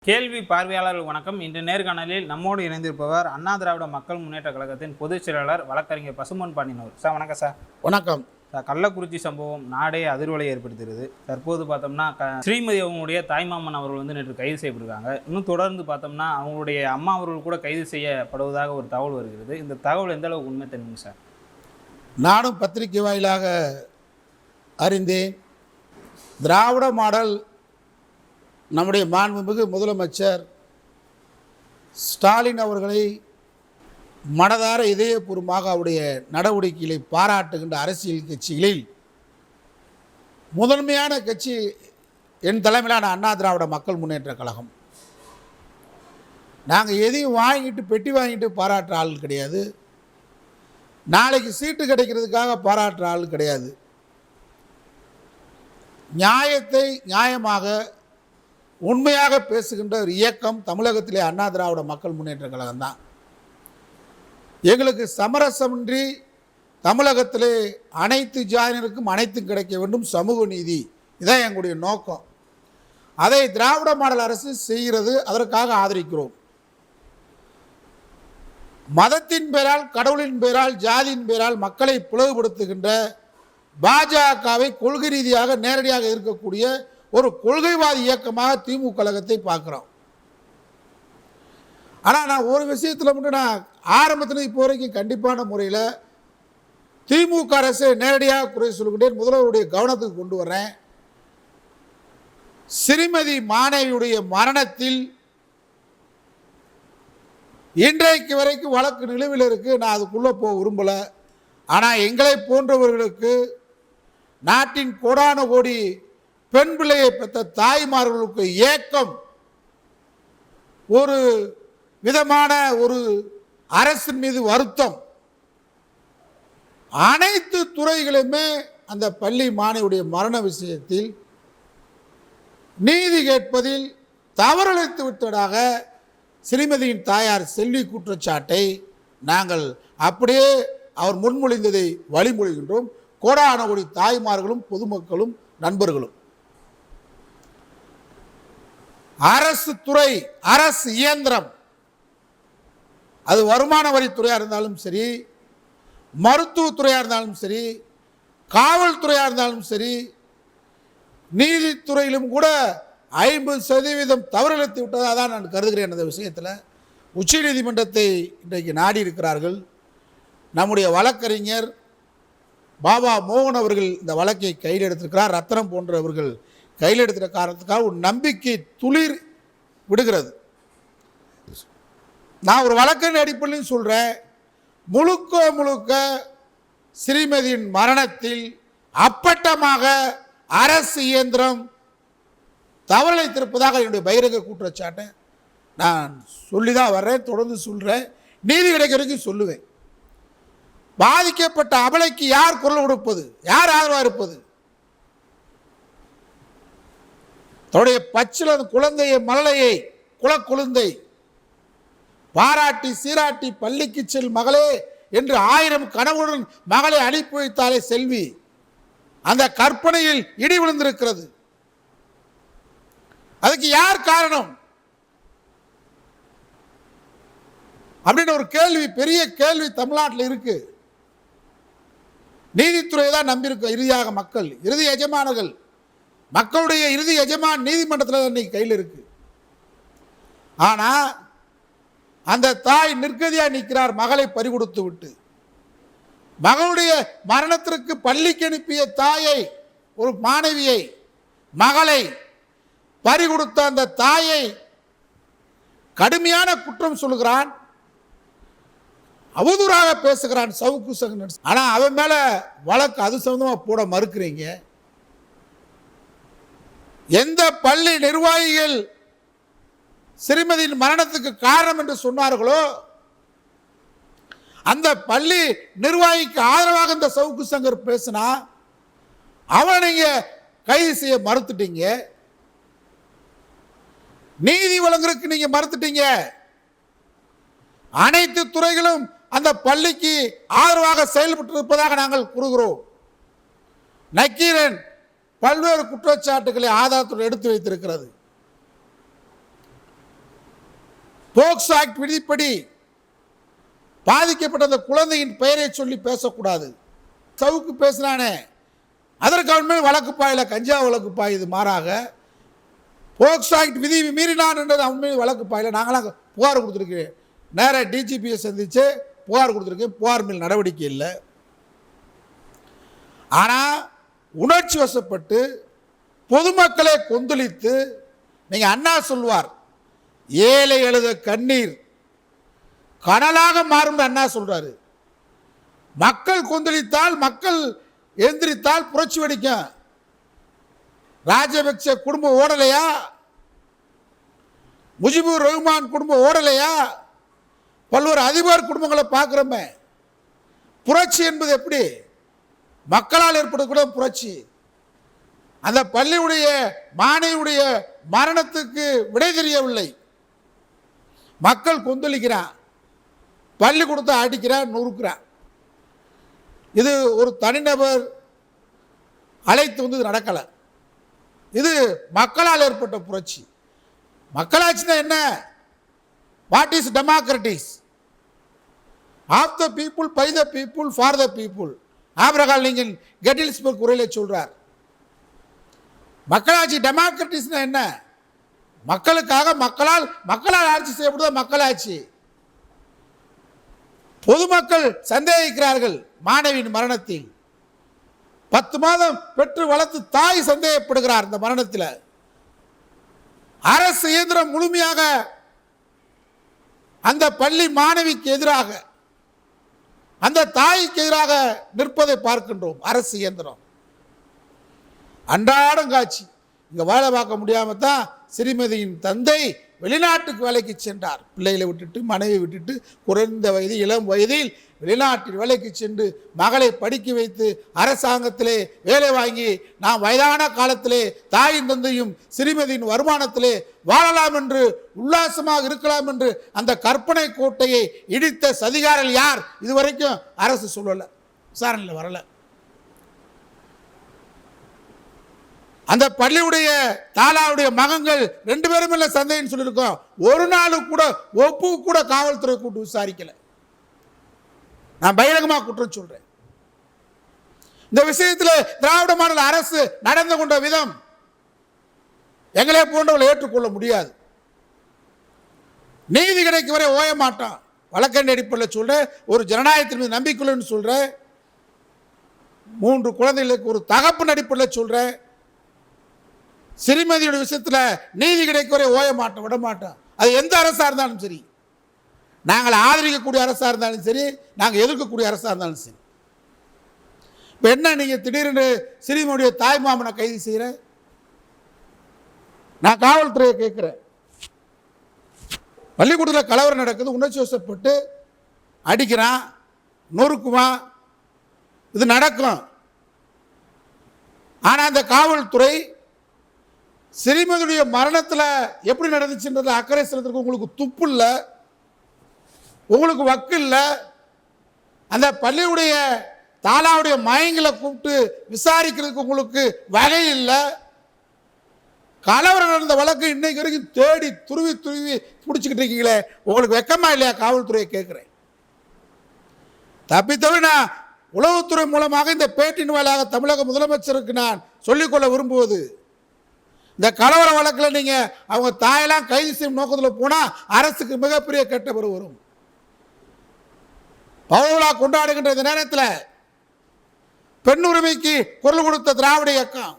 கேள்வி பார்வையாளர்கள் வணக்கம். இன்று நேர்காணலில் நம்மோடு இணைந்திருப்பவர் அண்ணா திராவிட மக்கள் முன்னேற்ற கழகத்தின் பொதுச் செயலாளர் வழக்கறிஞர் பசும்பொன் பாண்டியன். சார் வணக்கம் சார். வணக்கம் சார். கள்ளக்குறிச்சி சம்பவம் நாடே அதிர்வலை ஏற்படுத்துகிறது. தற்போது பார்த்தோம்னா ஸ்ரீமதி அவங்களுடைய தாய்மாமன் அவர்கள் நேற்று கைது செய்யப்பட்டிருக்காங்க. இன்னும் தொடர்ந்து பார்த்தோம்னா அவங்களுடைய அம்மா அவர்கள் கூட கைது செய்யப்படுவதாக ஒரு தகவல் வருகிறது. இந்த தகவல் எந்த அளவுக்கு உண்மை தெரியுங்க சார்? நானும் பத்திரிகை வாயிலாக அறிந்தேன். திராவிட மாடல் நம்முடைய மாண்புமிகு முதலமைச்சர் ஸ்டாலின் அவர்களை மனதார இதயபூர்வமாக அவருடைய நடவடிக்கைகளை பாராட்டுகின்ற அரசியல் கட்சிகளில் முதன்மையான கட்சி என் தலைமையிலான அண்ணா திராவிட மக்கள் முன்னேற்ற கழகம். நாங்கள் எதையும் வாங்கிட்டு பெட்டி வாங்கிட்டு பாராட்டுற ஆள் கிடையாது. நாளைக்கு சீட்டு கிடைக்கிறதுக்காக பாராட்டுற ஆள் கிடையாது. நியாயத்தை நியாயமாக உண்மையாக பேசுகின்ற ஒரு இயக்கம் தமிழகத்திலே அண்ணா திராவிட மக்கள் முன்னேற்ற கழகம் தான். எங்களுக்கு சமரசமின்றி தமிழகத்திலே அனைத்து ஜாதியினருக்கும் அனைத்தும் கிடைக்க வேண்டும், சமூக நீதி, இதான் எங்களுடைய நோக்கம். அதை திராவிட மாடல் அரசு செய்கிறது, அதற்காக ஆதரிக்கிறோம். மதத்தின் பெயரால், கடவுளின் பெயரால், ஜாதியின் பெயரால் மக்களை பிளவுபடுத்துகின்ற பாஜகவை கொள்கை ரீதியாக நேரடியாக இருக்கக்கூடிய ஒரு கொள்கைவாதி இயக்கமாக திமுக கழகத்தை பார்க்குறோம். ஆனால் நான் ஒரு விஷயத்தில் மட்டும் நான் ஆரம்பத்தில் இப்போ வரைக்கும் கண்டிப்பான முறையில் திமுக அரசை நேரடியாக குறை சொல்கின்றேன், முதல்வருடைய கவனத்துக்கு கொண்டு வரேன். ஸ்ரீமதி மாணவியுடைய மரணத்தில் இன்றைக்கு வரைக்கும் வழக்கு நிலுவையில் இருக்குது. நான் அதுக்குள்ளே போக விரும்பலை. ஆனால் எங்களை போன்றவர்களுக்கு, நாட்டின் கோடான கோடி பெண் பிள்ளையை பெற்ற தாய்மார்களுக்கு ஏக்கம், ஒரு விதமான ஒரு அரசின் மீது வருத்தம், அனைத்து துறைகளுமே அந்த பள்ளி மாணவியுடைய மரண விஷயத்தில் நீதி கேட்பதில் தவறளித்து விட்டதாக ஸ்ரீமதியின் தாயார் செல்வி குற்றச்சாட்டை நாங்கள் அப்படியே அவர் முன்மொழிந்ததை வழிமொழிகின்றோம். கோடான கோடி தாய்மார்களும் பொதுமக்களும் நண்பர்களும், அரசு துறை, அரசு இயந்திரம், அது வருமான வரித்துறையாக இருந்தாலும் சரி, மருத்துவத்துறையாக இருந்தாலும் சரி, காவல்துறையாக இருந்தாலும் சரி, நீதித்துறையிலும் கூட 50% தவறிழைத்து விட்டதாக தான் நான் கருதுகிறேன். அந்த விஷயத்தில் உச்சநீதிமன்றத்தை இன்றைக்கு நாடி இருக்கிறார்கள். நம்முடைய வழக்கறிஞர் பாபா மோகன் அவர்கள் இந்த வழக்கை கையில் எடுத்திருக்கிறார். ரத்னம் போன்றவர்கள் கையில் எடுத்துகிற காரணத்துக்காக ஒரு நம்பிக்கை துளிர் விடுகிறது. நான் ஒரு வழக்கின் அடிப்படையில் சொல்கிறேன், முழுக்க முழுக்க ஸ்ரீமதியின் மரணத்தில் அப்பட்டமாக அரசு இயந்திரம் தவறிழைத்திருப்பதாக என்னுடைய பகிரங்க குற்றச்சாட்டை நான் சொல்லி தான் வர்றேன், தொடர்ந்து சொல்கிறேன், நீதி கிடைக்க வரைக்கும் சொல்லுவேன். பாதிக்கப்பட்ட அபலைக்கு யார் குரல் கொடுப்பது, யார் ஆதரவாக இருப்பது? தன்னுடைய பச்சில குழந்தையை, மலலையை, குலக்குழந்தை பாராட்டி சீராட்டி பள்ளிக்கு செல் மகளே என்று 1000 கனவுடன் மகளை அனுப்பி வைத்தாலே செல்வி, அந்த கற்பனையில் இடி விழுந்திருக்கிறது. அதுக்கு யார் காரணம் அப்படின்னு ஒரு கேள்வி, பெரிய கேள்வி தமிழ்நாட்டில் இருக்கு. நீதித்துறையை தான் நம்பியிருக்க இறுதியாக மக்கள், இறுதி எஜமானர்கள், மக்களுடைய இறுதி எஜமான் நீதிமன்றத்தில் இன்னைக்கு கையில் இருக்கு. ஆனால் அந்த தாய் நிர்கதியாக நிற்கிறார், மகளை பறிகொடுத்து விட்டு. மகளுடைய மரணத்திற்கு பள்ளிக்கு அனுப்பிய தாயை, ஒரு மாணவியை, மகளை பறிகொடுத்த அந்த தாயை கடுமையான குற்றம் சொல்லுகிறான், அவதூறாக பேசுகிறான் சவுக்கு சங்கர். ஆனால் அவன் மேலே வழக்கு அது சம்பந்தமாக போட மறுக்கிறீங்க. எந்த பள்ளி நிர்வாகிகள் ஸ்ரீமதியின் மரணத்துக்கு காரணம் என்று சொன்னார்களோ அந்த பள்ளி நிர்வாகிக்கு ஆதரவாக இந்த சவுக்கு சங்கர் பேசினா அவனை நீங்க கைது செய்ய மறுத்துட்டீங்க. நீதி வழங்குறதுக்கு நீங்க மறுத்துட்டீங்க. அனைத்து துறைகளும் அந்த பள்ளிக்கு ஆதரவாக செயல்பட்டு இருப்பதாக நாங்கள் கூறுகிறோம். நக்கீரன் பல்வேறு குற்றச்சாட்டுகளை ஆதாரத்துடன் எடுத்து வைத்திருக்கிறது. போக்சோ ஆக்ட் விதிப்படி பாதிக்கப்பட்ட அந்த குழந்தையின் பெயரை சொல்லி பேசக்கூடாது. சவுக்கு பேசினானே அதற்கு அவன் மேல் வழக்கு பாயல, கஞ்சா வழக்கு பாயுது. மாறாக போக்சோ ஆக்ட் விதி மீறினான் என்றது அவன் மேல் வழக்கு பாயல. நாங்களாம் புகார் கொடுத்துருக்கேன், நேராக டிஜிபியை சந்தித்து புகார் கொடுத்துருக்கேன். புகார் மேல் நடவடிக்கை இல்லை. ஆனால் உணர்ச்சி வசப்பட்டு பொதுமக்களை கொந்தளித்து, நீங்கள் அண்ணா சொல்வார், ஏழை எழுத கண்ணீர் கடலாக மாறும் அண்ணா சொல்றாரு. மக்கள் கொந்தளித்தால், மக்கள் எந்திரித்தால் புரட்சி வெடிக்கும். ராஜபக்சே குடும்பம் ஓடலையா? முஜிபுர் ரஹ்மான் குடும்பம் ஓடலையா? பல்வேறு அதிபர் குடும்பங்களை பார்க்குறோமே. புரட்சி என்பது எப்படி? மக்களால் ஏற்படக்கூட புரட்சி. அந்த பள்ளியுடைய மாணவியுடைய மரணத்துக்கு விடை தெரியவில்லை. மக்கள் கொந்தளிக்கிறான், பள்ளிக்கூடத்தை அடிக்கிறான், நொறுக்கிறான். இது ஒரு தனிநபர் அழைத்து வந்து நடக்கலை. இது மக்களால் ஏற்பட்ட புரட்சி. மக்களாட்சினா என்ன? What is democracy? Of the people, by the people, for the people. Abraham Lincoln Gettysburg உரையிலே சொல்றார். மக்களாட்சி டெமோக்ரட்டிஸ்னா என்ன? மக்களுக்காக, மக்களால் ஆட்சி செய்யப்படுவது மக்களாட்சி. பொதுமக்கள் சந்தேகிக்கிறார்கள் மாணவியின் மரணத்தில். 10 மாதம் பெற்று வளர்த்து தாய் சந்தேகப்படுகிறார் இந்த மரணத்தில். அரசு இயந்திரம் முழுமையாக அந்த பள்ளி மாணவிக்கு எதிராக, அந்த தாய்க்கு எதிராக நிற்பதை பார்க்கின்றோம். அரசு இயந்திரம் அன்றாடம் காட்சி. இங்க வேலை பார்க்க முடியாம தான் சிறுமதியின் தந்தை வெளிநாட்டுக்கு வேலைக்கு சென்றார். பிள்ளைகளை விட்டுட்டு, மனைவி விட்டுட்டு, குறைந்த வயது, இளம் வயதில் வெளிநாட்டில் வேலைக்கு சென்று மகளை படிக்க வைத்து அரசாங்கத்திலே வேலை வாங்கி, நாம் வயதான காலத்திலே தாயின் தந்தையும் சிறுமதியின் வருமானத்திலே வாழலாம் என்று, உல்லாசமாக இருக்கலாம் என்று அந்த கற்பனை கோட்டையை இடித்த சதிகாரல் யார்? இதுவரைக்கும் அரசு சொல்லலை, விசாரணையில் வரல. அந்த பள்ளியுடைய தாலாவுடைய மகன்கள் 2 பேரும் இல்லை சந்தேகம் சொல்லியிருக்கோம். ஒரு நாளும் கூட ஒப்பு கூட காவல்துறை கூட்டு விசாரிக்கல. நான் பகிரங்கமாக குற்றம் சொல்றேன். இந்த விஷயத்தில் திராவிட மாடல் அரசு நடந்து கொண்ட விதம் எங்களே போன்றவர்களை ஏற்றுக்கொள்ள முடியாது. நீதி கிடைக்கும் வரை ஓய மாட்டோம். வழக்கறிஞர் அடிப்படையில் சொல்றேன், ஒரு ஜனநாயகத்தின் மீது நம்பிக்கைன்னு சொல்றேன், 3 குழந்தைகளுக்கு ஒரு தகப்பன் அடிப்படையில் சொல்றேன். சிறுமதியோட விஷயத்தில் நீதி கிடைக்க வரை ஓய மாட்டோம், விட மாட்டோம். அது எந்த அரசாக இருந்தாலும் சரி, நாங்கள் ஆதரிக்கக்கூடிய அரசாக இருந்தாலும் சரி, நாங்கள் எதிர்க்கக்கூடிய அரசாக இருந்தாலும் சரி. இப்போ என்ன நீங்கள் திடீரென்று சிறுமியுடைய தாய் மாமனை கைது செய்கிற? நான் காவல்துறையை கேட்குறேன். பள்ளிக்கூடத்தில் கலவரம் நடக்குது, உணர்ச்சி வசப்பட்டு அடிக்கிறான், நொறுக்குவான், இது நடக்கும். ஆனால் அந்த காவல்துறை சிறுமியுடைய மரணத்தில் எப்படி நடந்துச்சுன்றது அக்கறை செலுத்துறதுக்கு உங்களுக்கு துப்பு இல்லை, உங்களுக்கு வக்கு இல்லை. அந்த பள்ளியுடைய தாலாவுடைய மயங்களை கூப்பிட்டு விசாரிக்கிறதுக்கு உங்களுக்கு வகை இல்லை. கலவரம் நடந்த வழக்கு இன்னைக்கு வரைக்கும் தேடி துருவி பிடிச்சிக்கிட்டு இருக்கீங்களே, உங்களுக்கு வெக்கமா இல்லையா? காவல்துறையை கேட்குறேன். தப்பித்தவிர நான் உளவுத்துறை மூலமாக இந்த பேட்டின் வாயிலாக தமிழக முதலமைச்சருக்கு நான் சொல்லிக்கொள்ள விரும்புவது, இந்த கலவர வழக்கில் நீங்கள் அவங்க தாயெல்லாம் கைது செய்யும் நோக்கத்தில் போனால் அரசுக்கு மிகப்பெரிய கெட்ட பேர் வரும். பவளவிழா கொண்டாடுகின்ற இந்த நேரத்தில் பெண் உரிமைக்கு குரல் கொடுத்த திராவிட இயக்கம்,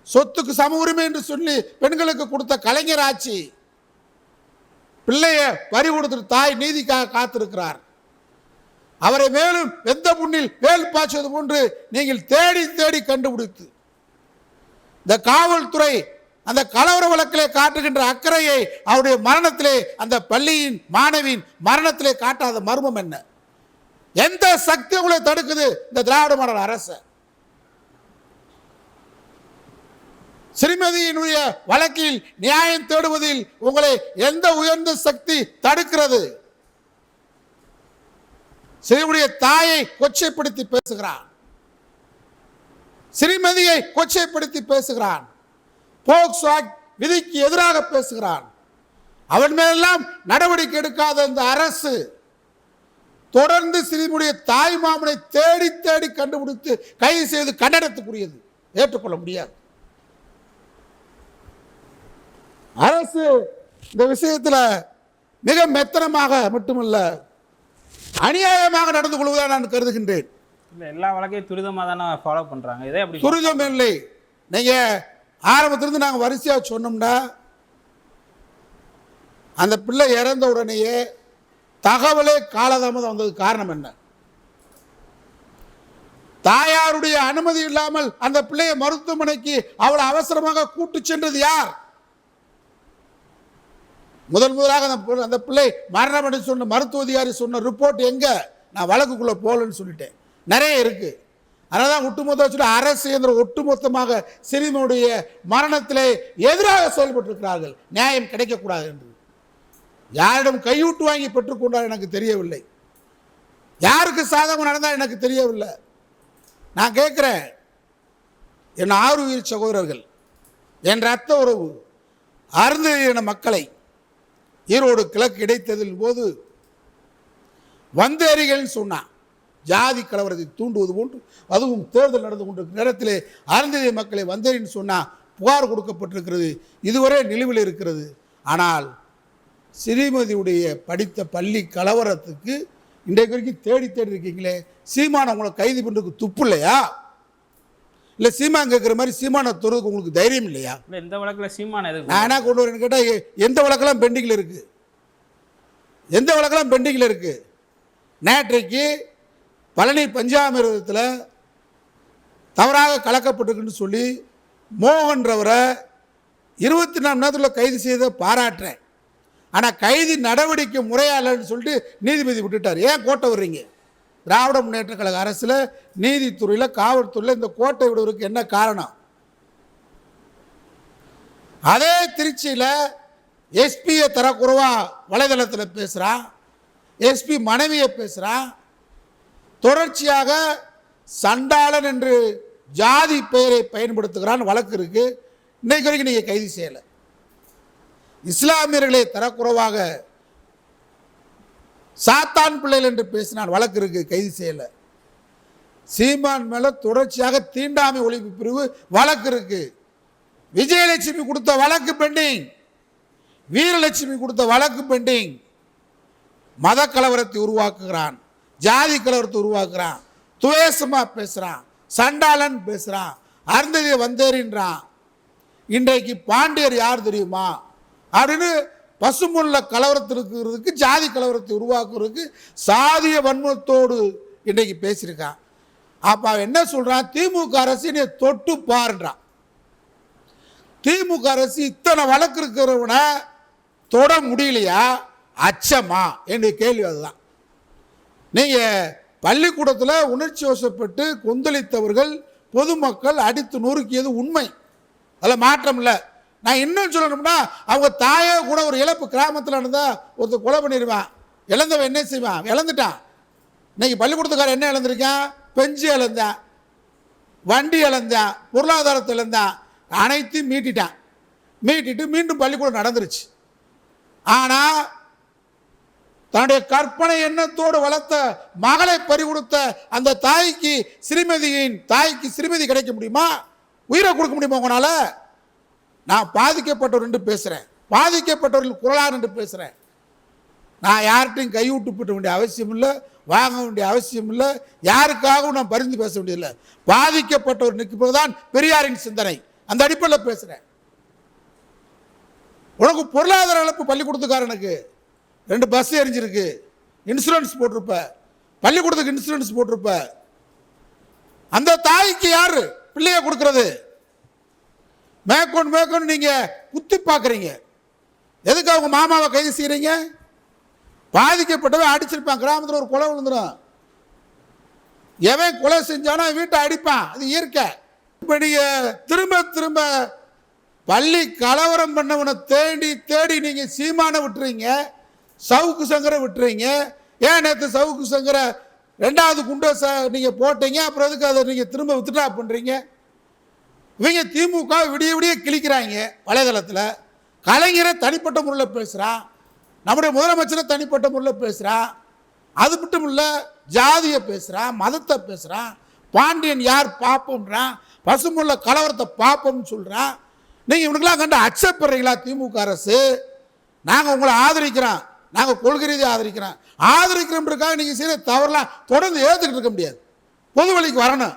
சொத்துக்கு சம உரிமை என்று சொல்லி பெண்களுக்கு கொடுத்த கலைஞர் ஆட்சி, பிள்ளைய பறி கொடுத்த தாய் நீதிக்காக காத்திருக்கிறார். அவரை மேலும் வெந்த புண்ணில் வேல் பாய்ச்சது போன்று நீங்கள் தேடி தேடி கண்டுபிடித்து இந்த காவல்துறை அந்த கலவர வழக்கிலே காட்டுகின்ற அக்கறையை அவருடைய மரணத்திலே, அந்த பள்ளியின் மாணவியின் மரணத்திலே காட்டாத மர்மம் என்ன? எந்த சக்தி உங்களை தடுக்குது? இந்த திராவிட மாடல் அரசு. சிறுமதியினுடைய வழக்கில் நியாயம் தேடுவதில் உங்களை எந்த உயர்ந்த சக்தி தடுக்கிறது? சிறுமியுடைய தாயை கொச்சைப்படுத்தி பேசுகிறான், சிறுமதியை கொச்சைப்படுத்தி பேசுகிறான், போக்சோ ஆக்ட் விதிக்கு எதிராக பேசுகிறான். அவன் மேலெல்லாம் நடவடிக்கை எடுக்காத அந்த அரசு தொடர்ந்து சிறுமியுடைய தாய் மாமனை தேடி தேடி கண்டுபிடித்து கைது செய்து கண்டனத்துக்குரியது, ஏற்றுக்கொள்ள முடியாது. அரசு இந்த விஷயத்தில் மிக மெத்தனமாக மட்டுமல்ல அநியாயமாக நடந்து கொள்வதாக நான் கருதுகின்றேன். இல்லை, எல்லா வழக்கையும் துரிதமாக தானே ஃபாலோ பண்ணுறாங்க. இதே அப்படி துரிதம் இல்லை. நீங்கள் ஆரம்பத்திலிருந்து நாங்கள் வரிசையாக சொன்னோம்னா அந்த பிள்ளை இறந்த உடனேயே தகவலே காலதாமதம் வந்ததுக்கு காரணம் என்ன? தாயாருடைய அனுமதி இல்லாமல் அந்த பிள்ளையை மருத்துவமனைக்கு அவளை அவசரமாக கூட்டு சென்றது யார்? முதலாக அந்த பிள்ளை மரணம் என்று சொன்ன மருத்துவ அதிகாரி சொன்ன ரிப்போர்ட் எங்க? நான் வழக்குக்குள்ள போகலன்னு சொல்லிட்டேன். நிறைய இருக்கு. அதனால்தான் ஒட்டுமொத்த அரசு ஒட்டுமொத்தமாக சிறுமியுடைய மரணத்திலே எதிராக செயல்பட்டிருக்கிறார்கள். நியாயம் கிடைக்கக்கூடாது என்று யாரிடம் கையூட்டு வாங்கி பெற்றுக்கொண்டால் எனக்கு தெரியவில்லை. யாருக்கு சாதகம் நடந்தால் எனக்கு தெரியவில்லை. நான் கேட்குறேன், என் ஆறுயிர் சகோதரர்கள், என் ரத்த உறவு அருந்ததியின மக்களை ஈரோடு கிழக்கு இடைத்தேர்தலின் போது வந்தேரிகள் சொன்னான், ஜாதி கலவரத்தை தூண்டுவது போன்று, அதுவும் தேர்தல் நடந்து கொண்டிருக்கிற நேரத்திலே அருந்ததி மக்களை வந்தேரின்னு சொன்னால் புகார் கொடுக்கப்பட்டிருக்கிறது. இதுவரை நிலுவையில் இருக்கிறது. ஆனால் ஸ்ரீமதியுடைய படித்த பள்ளி கலவரத்துக்கு இன்றைக்கு வரைக்கும் தேடி தேடி இருக்கீங்களே, சீமான உங்களை கைது பண்ணுறதுக்கு துப்பு இல்லையா? இல்லை சீமான் கேட்குற மாதிரி சீமானை தொடுறதுக்கு உங்களுக்கு தைரியம் இல்லையா? இல்லை, இந்த வழக்கில் சீமான எதுக்கு நான் என்ன கொண்டு வரேன்னு கேட்டால் எந்த வழக்கெல்லாம் பெண்டிங்கில் இருக்குது? எந்த வழக்கெல்லாம் பெண்டிங்கில் இருக்குது? நேற்றைக்கு பழனி பஞ்சாமிரதத்தில் தவறாக கலக்கப்பட்டிருக்குன்னு சொல்லி மோகன்றவரை 24 மணி நேரத்தில் கைது செய்த பாராட்டுறேன். ஆனால் கைது நடவடிக்கை முறையாளன்னு சொல்லிட்டு நீதிபதி விட்டுட்டார். ஏன் கோட்டை வர்றீங்க? திராவிட முன்னேற்ற கழக அரசில் நீதித்துறையில் காவல்துறையில் இந்த கோட்டை விடுவதற்கு என்ன காரணம்? அதே திருச்சியில் எஸ்பியை தரக்குறைவா வலைதளத்தில் பேசுகிறான், எஸ்பி மனைவியை பேசுகிறான். தொடர்ச்சியாக சண்டாளன் என்று ஜாதி பெயரை பயன்படுத்துகிறான், வழக்கு இருக்கு. இன்னைக்கு வரைக்கும் நீங்கள் கைது செய்யலை. இஸ்லாமியர்களை தரக்குறைவாக சாத்தான் பிள்ளைகள் என்று பேசினான், வழக்கு இருக்கு, கைது செய்யலை. சீமான் மேல தொடர்ச்சியாக தீண்டாமை ஒழிப்பு பிரிவு வழக்கு இருக்கு. விஜயலட்சுமி கொடுத்த வழக்கு பெண்டிங், வீரலட்சுமி கொடுத்த வழக்கு பெண்டிங். மத கலவரத்தை உருவாக்குகிறான், ஜாதி கலவரத்தை உருவாக்குறான், துவேசமா பேசுறான், சண்டாளன் பேசுறான், அருந்ததியை வந்தேறின்றான். இன்றைக்கு பாண்டியர் யார் தெரியுமா அப்படின்னு பசும்பொன்ல கலவரத்திற்கு ஜாதி கலவரத்தை உருவாக்குறதுக்கு சாதிய வன்மத்தோடு இன்றைக்கு பேசியிருக்கான். அப்போ அவன் என்ன சொல்றான்? திமுக அரசு நீ தொட்டு பாருன்றான். திமுக அரசு இத்தனை வழக்கு இருக்கிறவன தொட முடியலையா? அச்சமா என்று கேள்வி. அதுதான். நீங்கள் பள்ளிக்கூடத்தில் உணர்ச்சி வசப்பட்டு கொந்தளித்தவர்கள் பொதுமக்கள் அடித்து நொறுக்கியது உண்மை, அதில் மாற்றம் இல்லை. நான் இன்னும் சொல்லணும்னா அவங்க தாயே கூட ஒரு இழப்பு கிராமத்தில் இருந்தால் ஒருத்தர் கொலை பண்ணிடுவான், இழந்தவன் என்ன செய்வான்? இழந்துட்டான். இன்னைக்கு பள்ளிக்கூடத்துக்காரன் என்ன இழந்திருக்கான்? பெஞ்சு இழந்தான், வண்டி இழந்தான், பொருளாதாரத்தை இழந்தான், அனைத்தையும் மீட்டிட்டான். மீட்டிட்டு மீண்டும் பள்ளிக்கூடம் நடந்துருச்சு. ஆனால் தன்னுடைய கற்பனை எண்ணத்தோடு வளர்த்த மகளை பறிகொடுத்த அந்த தாய்க்கு சிறுமதி கிடைக்க முடியுமா? உயிரை கொடுக்க முடியுமா உங்களால? நான் பாதிக்கப்பட்டவர் என்று பேசுகிறேன், பாதிக்கப்பட்டவர்கள் குரலார் என்று பேசுகிறேன். நான் யார்கிட்டையும் கைவிட்டு போட்ட வேண்டிய அவசியம் இல்லை, வாங்க வேண்டிய அவசியம் இல்லை, யாருக்காகவும் நான் பரிந்து பேச வேண்டியதில்லை. பாதிக்கப்பட்டவர் நிற்கும் தான் பெரியாரின் சிந்தனை, அந்த அடிப்படையில் பேசுகிறேன். உனக்கு பொருளாதார இழப்பு பள்ளிக்கூடத்துக்காரனுக்கு 2 பஸ் எரிஞ்சிருக்கு, இன்சூரன்ஸ் போட்டிருப்ப, பள்ளிக்கூடத்துக்கு இன்சூரன்ஸ் போட்டிருப்ப. அந்த தாய்க்கு யாரு பிள்ளைய கொடுக்கறது? மேற்கொண்டு நீங்க குத்தி பார்க்குறீங்க. எதுக்கு அவங்க மாமாவை கைது செய்யறீங்க? பாதிக்கப்பட்டவன் அடிச்சிருப்பான், கிராமத்தில் ஒரு கொலை விழுந்துடும். எவன் கொலை செஞ்சானோ வீட்டை அடிப்பான், அது இயற்கை. இப்போ நீங்கள் திரும்ப பள்ளி கலவரம் பண்ணவனை தேடி தேடி நீங்கள் சீமான விட்டுறீங்க, சவுக்கு சங்கரை விட்டுறீங்க. ஏன் நேற்று சவுக்கு சங்கரை 2வது குண்டை நீங்கள் போட்டீங்க, அப்புறம் எதுக்கு அதை நீங்கள் திரும்ப வித்ட்ரா பண்ணுறீங்க? இவங்க திமுக விடிய கிழிக்கிறாங்க வலைதளத்தில். கலைஞரை தனிப்பட்ட முறையில் பேசுகிறான், நம்முடைய முதலமைச்சரை தனிப்பட்ட முறையில் பேசுகிறான். அது மட்டும் இல்லை, ஜாதியை பேசுகிறான், மதத்தை பேசுகிறான், பாண்டியன் யார் பார்ப்போம்ன்றான், பசுமுள்ள கலவரத்தை பார்ப்போம்னு சொல்கிறான். நீங்கள் இவனுக்கெல்லாம் கண்டு அச்சப்படுறீங்களா? திமுக அரசு, நாங்கள் உங்களை ஆதரிக்கிறோம், நாங்கள் கொள்கை ரீதியாக ஆதரிக்கிறோம்ன்றக்காக நீங்கள் செய்கிற தவறெல்லாம் தொடர்ந்து ஏற்றுக்கிட்டு இருக்க முடியாது. பொது வழிக்கு வரணும்.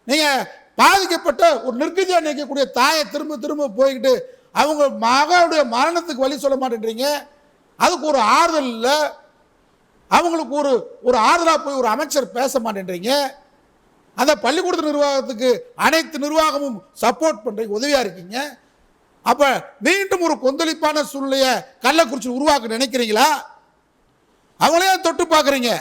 நீங்கள் பாதிக்கப்பட்ட ஒரு நிற்கதியாக நிற்கக்கூடிய தாயை திரும்ப திரும்ப போய்கிட்டு அவங்க மகளுடைய மரணத்துக்கு வழி சொல்ல மாட்டேன்றீங்க. அதுக்கு ஒரு ஆறுதல் இல்லை, அவங்களுக்கு ஒரு ஆறுதலாக போய் ஒரு அமைச்சர் பேச மாட்டேன்றீங்க. அந்த பள்ளிக்கூட நிர்வாகத்துக்கு அனைத்து நிர்வாகமும் சப்போர்ட் பண்ணுறீங்க, உதவியாக இருக்கீங்க. அப்போ மீண்டும் ஒரு கொந்தளிப்பான சூழ்நிலையை கள்ளக்குறிச்சி உருவாக்க நினைக்கிறீங்களா? அவங்களே தொட்டு பார்க்குறீங்க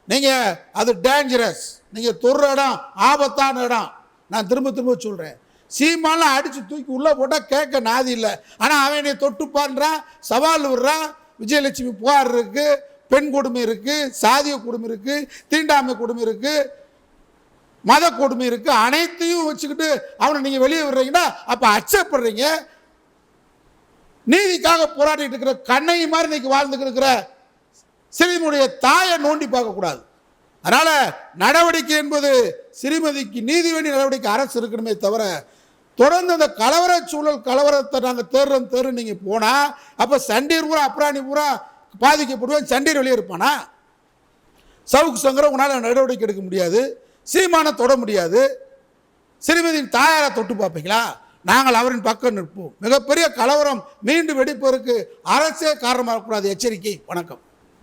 நீங்கள். அது டேஞ்சரஸ், நீங்கள் தொடுற இடம் ஆபத்தான இடம். நான் திரும்ப திரும்ப சொல்கிறேன், சீமாலாம் அடித்து தூக்கி உள்ளே போட்டால் கேட்க நாதி இல்லை. ஆனால் அவன் என்னை தொட்டு பாடுறான், சவால் விடுறான். விஜயலட்சுமி புகார் இருக்குது, பெண் கொடுமை இருக்குது, சாதிய கொடுமை இருக்குது, தீண்டாமை கொடுமை இருக்குது, மத கொடுமை இருக்குது. அனைத்தையும் வச்சுக்கிட்டு அவனை நீங்கள் வெளியே விடுறீங்கன்னா அப்போ அச்சப்படுறீங்க. நீதிக்காக போராடிட்டு இருக்கிற கண்ணகி மாதிரி இன்னைக்கு வாழ்ந்துட்டு இருக்கிற சிறுமியுடைய தாயை நோண்டி பார்க்கக்கூடாது. அதனால் நடவடிக்கை என்பது சிறுமதிக்கு நீதி வேண்டிய நடவடிக்கை அரசு இருக்கணுமே தவிர, தொடர்ந்து அந்த கலவர சூழல் கலவரத்தை நாங்கள் தேர்றோம் நீங்கள் போனால் அப்போ சண்டீர் பூரா அப்ராணி பூரா பாதிக்கப்படுவேன். சண்டீர் வெளியே இருப்பானா? சவுக்கு சங்கரை உங்களால் நடவடிக்கை எடுக்க முடியாது, சீமானை தொட முடியாது, சிறுமதியின் தாயாரை தொட்டு பார்ப்பீங்களா? நாங்கள் அவரின் பக்கம் நிற்போம். மிகப்பெரிய கலவரம் மீண்டும் வெடிப்பதற்கு அரசே காரணமாக கூடாது. எச்சரிக்கை. வணக்கம்.